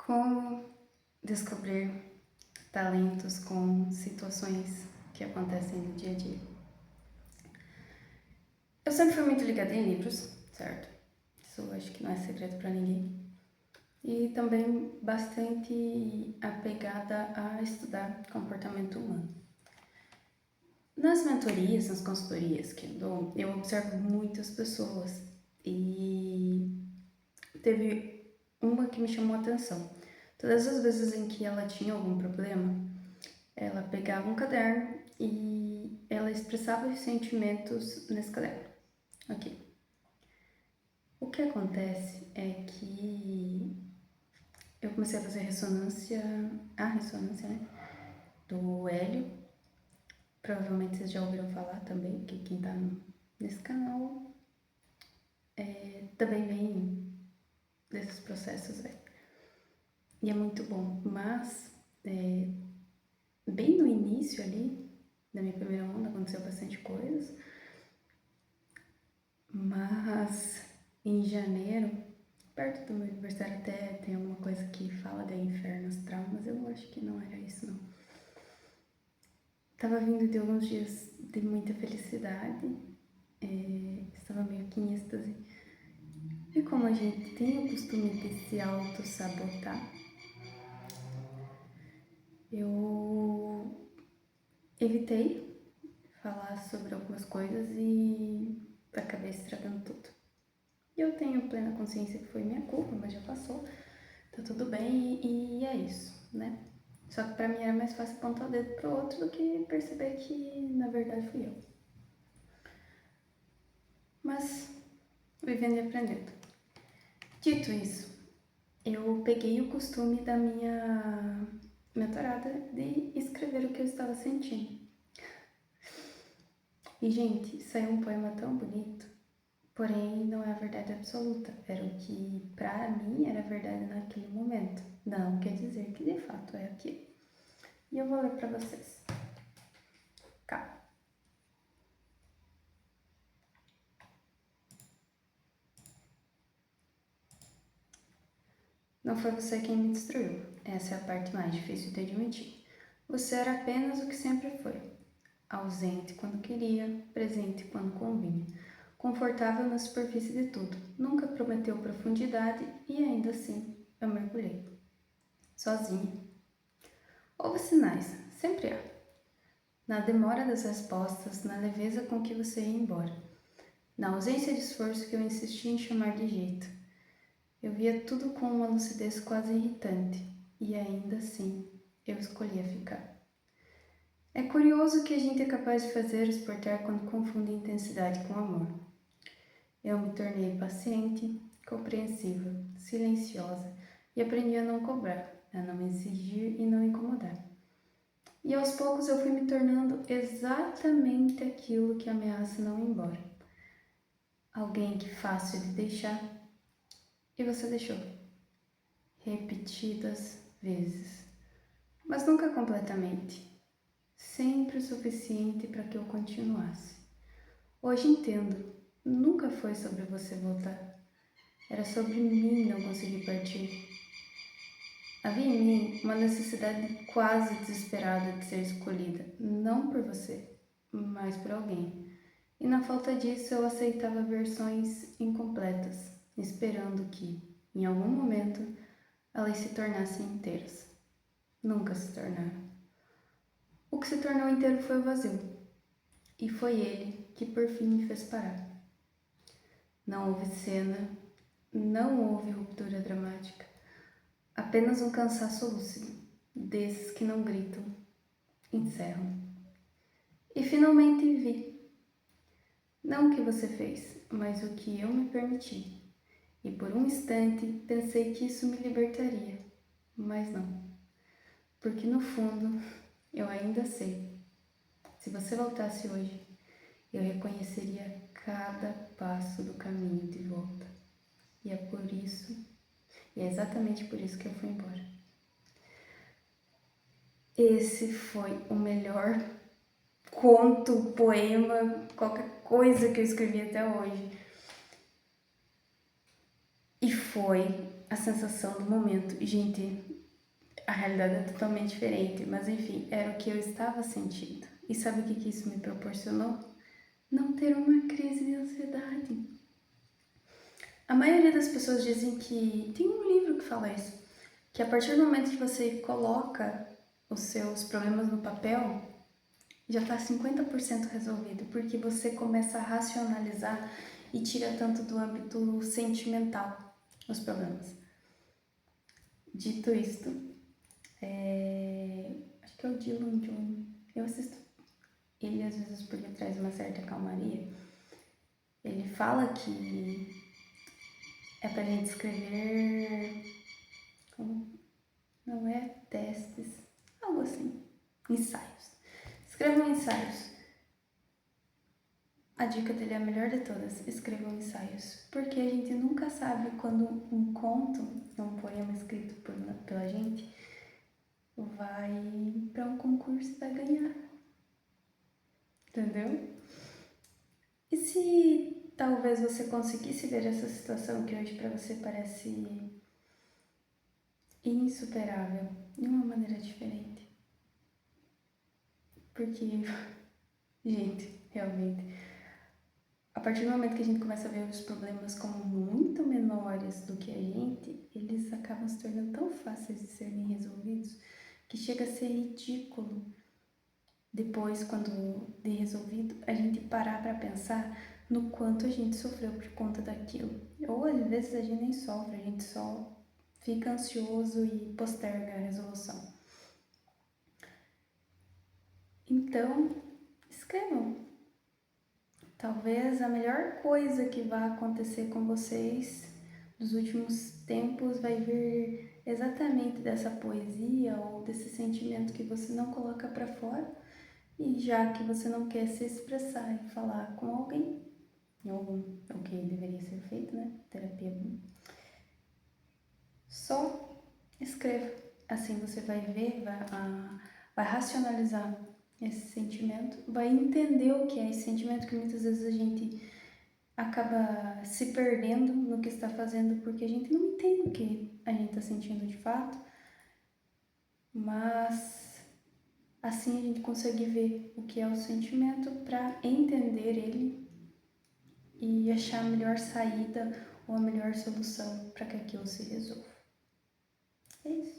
Como descobrir talentos com situações que acontecem no dia a dia? Eu sempre fui muito ligada em livros, certo? Isso acho que não é segredo para ninguém. E também bastante apegada a estudar comportamento humano. Nas mentorias, nas consultorias que eu dou, eu observo muitas pessoas e teve uma que me chamou a atenção. Todas as vezes em que ela tinha algum problema, ela pegava um caderno e ela expressava os sentimentos nesse caderno. Ok. O que acontece é que eu comecei a fazer a ressonância, né, do hélio. Provavelmente vocês já ouviram falar também, que quem tá nesse canal também vem desses processos aí. E é muito bom, mas bem no início ali, da minha primeira onda, aconteceu bastante coisas. Mas em janeiro, perto do meu aniversário até tem alguma coisa que fala de inferno astral, mas eu acho que não era isso não. Tava vindo de alguns dias de muita felicidade, estava meio que em êxtase. E como a gente tem o costume de se auto-sabotar, eu evitei falar sobre algumas coisas e acabei estragando tudo. E eu tenho plena consciência que foi minha culpa, mas já passou, tá tudo bem e é isso, né? Só que pra mim era mais fácil apontar o dedo pro outro do que perceber que na verdade fui eu. Mas vivendo e aprendendo. Dito isso, eu peguei o costume da minha mentorada de escrever o que eu estava sentindo. E, gente, saiu um poema tão bonito, porém não é a verdade absoluta. Era o que, pra mim, era a verdade naquele momento. Não quer dizer que de fato é aquilo. E eu vou ler pra vocês. Calma. Não foi você quem me destruiu. Essa é a parte mais difícil de admitir. Você era apenas o que sempre foi. Ausente quando queria, presente quando convinha. Confortável na superfície de tudo. Nunca prometeu profundidade e ainda assim eu mergulhei. Sozinha. Houve sinais, sempre há. Na demora das respostas, na leveza com que você ia embora. Na ausência de esforço que eu insistia em chamar de jeito. Eu via tudo com uma lucidez quase irritante, e ainda assim eu escolhia ficar. É curioso o que a gente é capaz de fazer exportar quando confunde intensidade com amor. Eu me tornei paciente, compreensiva, silenciosa e aprendi a não cobrar, a não exigir e não incomodar. E aos poucos eu fui me tornando exatamente aquilo que ameaça não ir embora. Alguém que fácil de deixar, e você deixou. Repetidas vezes, mas nunca completamente. Sempre o suficiente para que eu continuasse. Hoje entendo, nunca foi sobre você voltar. Era sobre mim não conseguir partir. Havia em mim uma necessidade quase desesperada de ser escolhida, não por você, mas por alguém. E na falta disso eu aceitava versões incompletas, esperando que, em algum momento, elas se tornassem inteiras. Nunca se tornaram. O que se tornou inteiro foi o vazio. E foi ele que por fim me fez parar. Não houve cena, não houve ruptura dramática. Apenas um cansaço lúcido, desses que não gritam, encerram. E finalmente vi. Não o que você fez, mas o que eu me permiti. E por um instante pensei que isso me libertaria, mas não. Porque no fundo, eu ainda sei. Se você voltasse hoje, eu reconheceria cada passo do caminho de volta. E é por isso, e é exatamente por isso que eu fui embora. Esse foi o melhor conto, poema, qualquer coisa que eu escrevi até hoje. E foi a sensação do momento. E, gente, a realidade é totalmente diferente, mas enfim, era o que eu estava sentindo. E sabe o que isso me proporcionou? Não ter uma crise de ansiedade. A maioria das pessoas dizem que tem um livro que fala isso, que a partir do momento que você coloca os seus problemas no papel, já está 50% resolvido, porque você começa a racionalizar e tira tanto do âmbito sentimental os problemas. Dito isto, acho que é o Dylan John, eu assisto ele às vezes porque traz uma certa calmaria. Ele fala que é pra gente escrever, não é testes, algo assim, ensaios. Escrevam ensaios. A dica dele é a melhor de todas, escrevam ensaios, porque a gente nunca sabe quando um conto, um poema escrito pela gente, vai para um concurso e vai ganhar, entendeu? E se talvez você conseguisse ver essa situação que hoje para você parece insuperável de uma maneira diferente? Porque, gente, realmente, a partir do momento que a gente começa a ver os problemas como muito menores do que a gente, eles acabam se tornando tão fáceis de serem resolvidos que chega a ser ridículo depois, quando de resolvido, a gente parar para pensar no quanto a gente sofreu por conta daquilo. Ou às vezes a gente nem sofre, a gente só fica ansioso e posterga a resolução. Então, escrevam. Talvez a melhor coisa que vai acontecer com vocês nos últimos tempos vai vir exatamente dessa poesia ou desse sentimento que você não coloca para fora, e já que você não quer se expressar e falar com alguém, ou o que deveria ser feito, né? Terapia. Só escreva. Assim você vai ver, vai racionalizar esse sentimento, vai entender o que é esse sentimento, que muitas vezes a gente acaba se perdendo no que está fazendo porque a gente não entende o que a gente está sentindo de fato, mas assim a gente consegue ver o que é o sentimento para entender ele e achar a melhor saída ou a melhor solução para que aquilo se resolva. É isso.